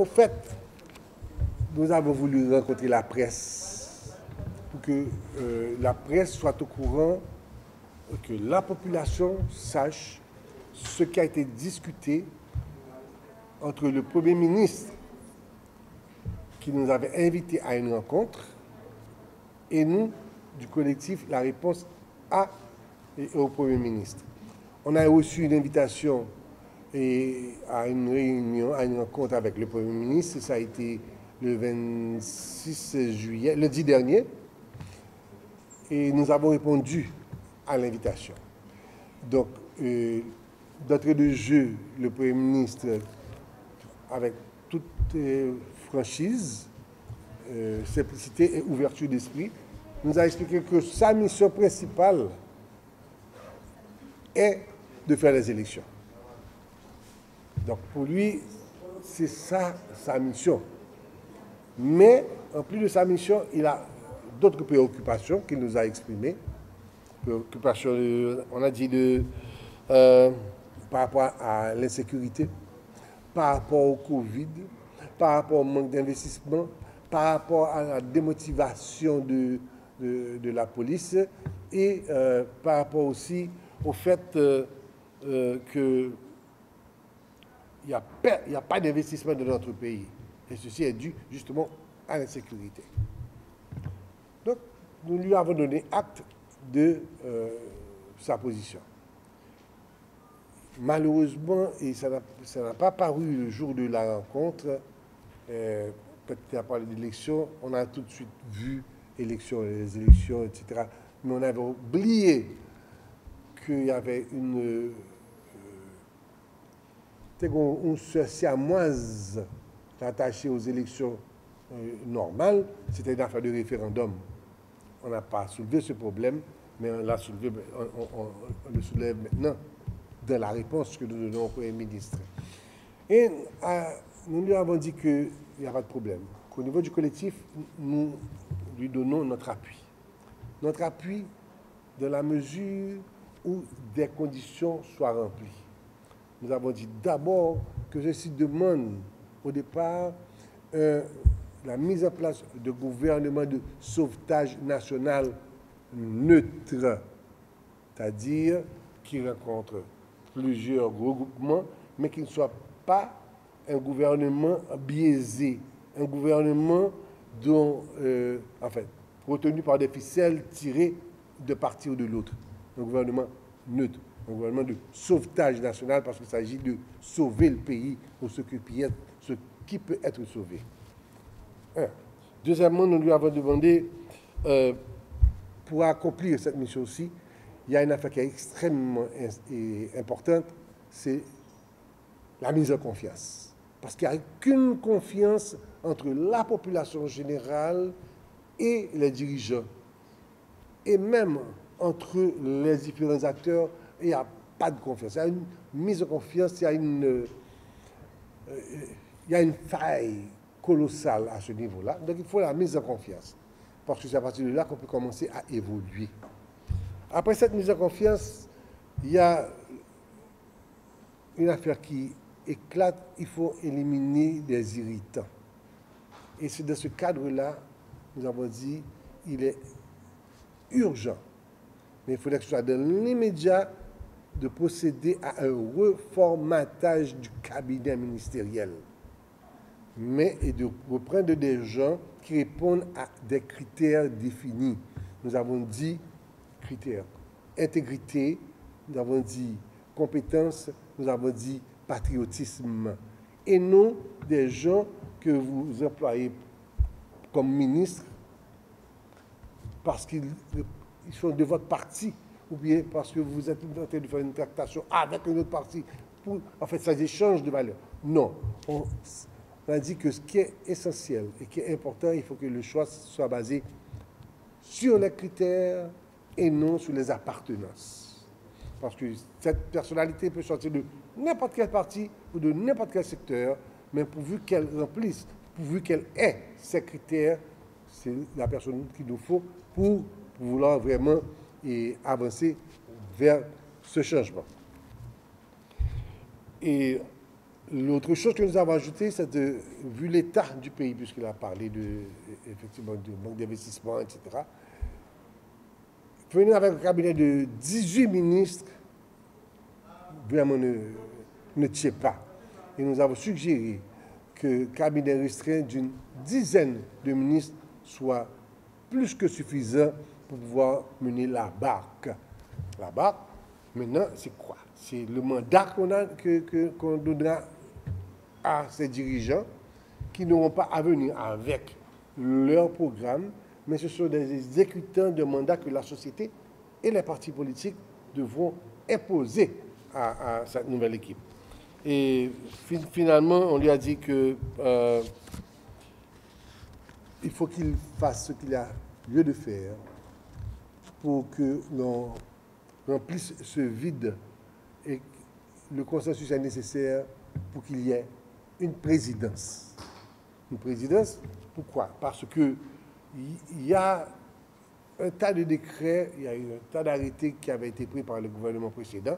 au fait, nous avons voulu rencontrer la presse pour que la presse soit au courant, que la population sache ce qui a été discuté entre le Premier ministre qui nous avait invités à une rencontre et nous, du collectif La Réponse à et au Premier ministre. On a reçu une invitation à une réunion, à une rencontre avec le Premier ministre. Ça a été le 26 juillet, lundi dernier. Et nous avons répondu à l'invitation. Donc, d'entrée de jeu, le Premier ministre, avec toute franchise, simplicité et ouverture d'esprit, nous a expliqué que sa mission principale est de faire les élections. Donc pour lui, c'est ça sa mission. Mais en plus de sa mission, il a d'autres préoccupations qu'il nous a exprimées. Préoccupations, on a dit par rapport à l'insécurité, par rapport au Covid, par rapport au manque d'investissement, par rapport à la démotivation de la police et par rapport aussi au fait qu'il n'y a pas d'investissement dans notre pays. Et ceci est dû justement à l'insécurité. Donc, nous lui avons donné acte de sa position. Malheureusement, et ça n'a pas paru le jour de la rencontre, quand il a parlé d'élections, on a tout de suite vu les élections, etc. Mais on avait oublié qu'il y avait une sœur siamoise rattachée aux élections normales. C'était une affaire de référendum. On n'a pas soulevé ce problème, mais on l'a soulevé, on le soulève maintenant dans la réponse que nous donnons au Premier ministre. Et nous lui avons dit qu'il n'y a pas de problème. Qu'au niveau du collectif, nous lui donnons notre appui. Notre appui dans la mesure où des conditions soient remplies. Nous avons dit d'abord que ceci demande au départ la mise en place de gouvernement de sauvetage national neutre, c'est-à-dire qui rencontre plusieurs regroupements, mais qui ne soit pas un gouvernement biaisé, un gouvernement dont, retenu par des ficelles tirées de partie ou de l'autre. Un gouvernement neutre, un gouvernement de sauvetage national, parce qu'il s'agit de sauver le pays pour ce qui peut être sauvé. Deuxièmement, nous lui avons demandé, pour accomplir cette mission aussi, il y a une affaire qui est extrêmement importante, c'est la mise en confiance. Parce qu'il n'y a qu'une confiance entre la population générale et les dirigeants. Et même entre les différents acteurs, il n'y a pas de confiance. Il y a une mise en confiance, il y a une faille colossale à ce niveau-là. Donc il faut la mise en confiance. Parce que c'est à partir de là qu'on peut commencer à évoluer. Après cette mise en confiance, il y a une affaire qui éclate, il faut éliminer des irritants. Et c'est dans ce cadre-là, nous avons dit, il est urgent, mais il faudrait que ce soit dans l'immédiat de procéder à un reformatage du cabinet ministériel, et de reprendre des gens qui répondent à des critères définis. Nous avons dit critères, intégrité, nous avons dit compétence, nous avons dit patriotisme, et non des gens que vous employez comme ministres parce qu'ils sont de votre parti, ou bien parce que vous êtes en train de faire une tractation avec un autre parti. En fait, ça échange de valeurs. Non. On a dit que ce qui est essentiel et qui est important, il faut que le choix soit basé sur les critères et non sur les appartenances. Parce que cette personnalité peut sortir de n'importe quel parti ou de n'importe quel secteur, mais pourvu qu'elle remplisse, pourvu qu'elle ait ces critères, c'est la personne qu'il nous faut pour vouloir vraiment avancer vers ce changement. Et L'autre chose que nous avons ajouté, c'est de, vu l'état du pays, puisqu'il a parlé effectivement de manque d'investissement, etc., venir avec un cabinet de 18 ministres, vraiment ne tient pas. Et nous avons suggéré que le cabinet restreint d'une dizaine de ministres soit plus que suffisant pour pouvoir mener la barque. La barque, maintenant, c'est quoi? C'est le mandat qu'on donnera à ces dirigeants qui n'auront pas à venir avec leur programme, mais ce sont des exécutants de mandats que la société et les partis politiques devront imposer à cette nouvelle équipe. Et finalement, on lui a dit que il faut qu'il fasse ce qu'il a lieu de faire pour que l'on remplisse ce vide et le consensus est nécessaire pour qu'il y ait une présidence. Une présidence, pourquoi? Parce que il y a un tas de décrets, il y a eu un tas d'arrêtés qui avaient été pris par le gouvernement précédent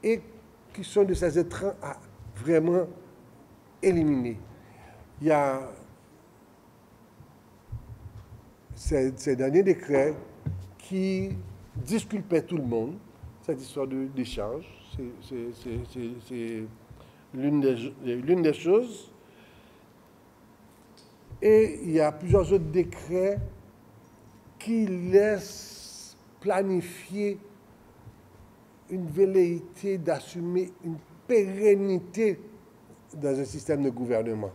et qui sont de ces étrennes à vraiment éliminer. Il y a ces derniers décrets qui disculpaient tout le monde, cette histoire d'échange, c'est l'une des choses. Et il y a plusieurs autres décrets qui laissent planifier une velléité d'assumer une pérennité dans un système de gouvernement.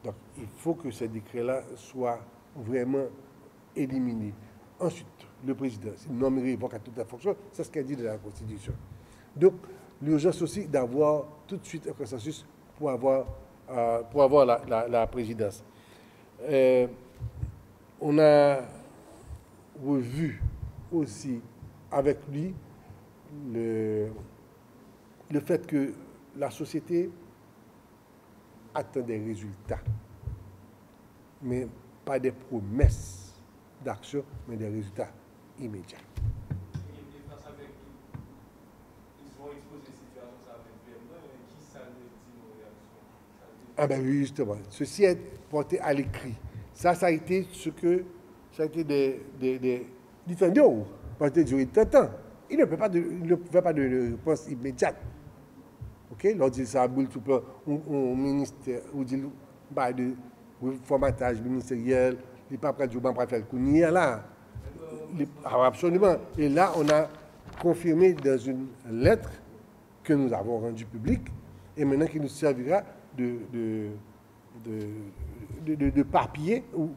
Donc, il faut que ces décrets-là soient vraiment éliminés. Ensuite, le président, s'il nommerait évoque à toute la fonction, c'est ce qu'elle dit de la Constitution. Donc, l'urgence aussi d'avoir tout de suite un consensus pour avoir la présidence. On a revu aussi avec lui le fait que la société attend des résultats, mais pas des promesses d'action, mais des résultats immédiats. Et face avec ils ont exposé cette situation, ça avec VMA, qui ça le dit nos réactions? Ah ben oui, justement. Ceci est porté à l'écrit. Ça a été ce que... Ça a été des litanios, parce que duré tant de temps. Il ne fait pas de réponse immédiate. OK? Lorsqu'il ça boule tout peu, un ministère, ou dit, bah, de formatage ministériel, il n'est pas prêt de faire le coup. Ni là. Absolument. Et là, on a confirmé dans une lettre que nous avons rendue publique, et maintenant qui nous servira de papier où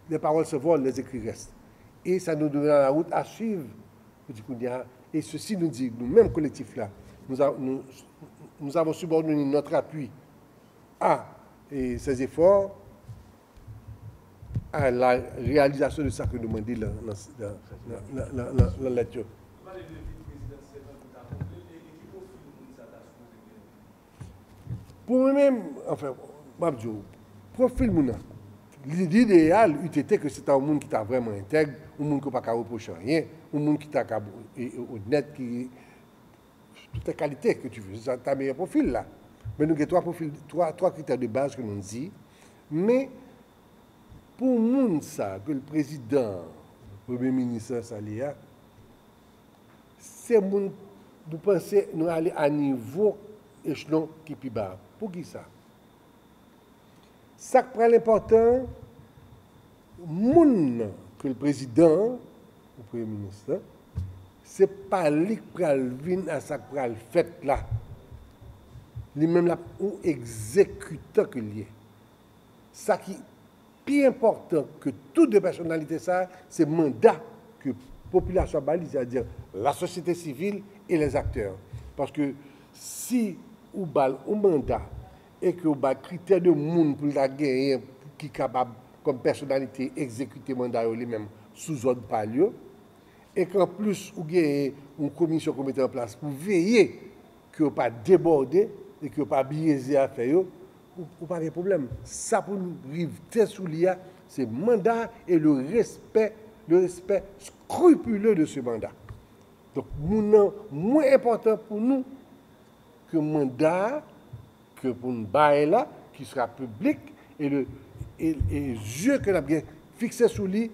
les paroles se volent, les écrits restent. Et ça nous donnera la route à suivre. Et ceci nous dit, nous-mêmes collectifs-là, nous avons subordonné notre appui à ces efforts, à la réalisation de ça que nous demandons dans la lecture. Pour moi-même, enfin, profil Mouna, l'idéal eût été que c'était un monde qui t'a vraiment intègre, un monde qui n'a pas reprocher rien, un monde qui t'a honnête, qui toutes les qualités que tu veux, c'est ta meilleur profil là. Mais nous avons trois critères de base que nous disons. Mais pour monde ça, que le président, le premier ministre, ça l'est, c'est monde nous penser nous aller à niveau échelon qui est plus bas. Pour qui ça? Ça qui prend l'important, monde que le président, le premier ministre, c'est pas lui qui prend le vin à ça qui prend le fait là. Lui-même là, ou exécutant que lié. Ça qui est plus important que toutes les personnalités, ça, c'est le mandat que la population balise, c'est-à-dire la société civile et les acteurs. Parce que si vous avez un mandat et que vous avez un critère de monde pour la gagner, qui est capable, comme personnalité, exécuter le mandat lui-même sous ordre par lui, et qu'en plus, vous avez une commission qu'on met en place pour veiller que vous ne pas déborder et que vous ne pas biaiser à faire, vous pas de problème. Ça, pour nous river sous l'IA, c'est le mandat et le respect scrupuleux de ce mandat. Donc, moins important pour nous que mandat que pour nous bailler là, qui sera public, et le yeux que nous avons fixé sur lui,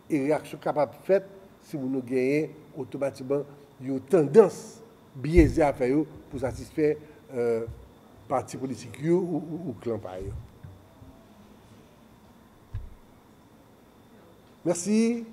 et réaction capable de faire si vous nous gagnez automatiquement une tendance biaisée à faire pour satisfaire parti politique ou clan par ailleurs. Merci.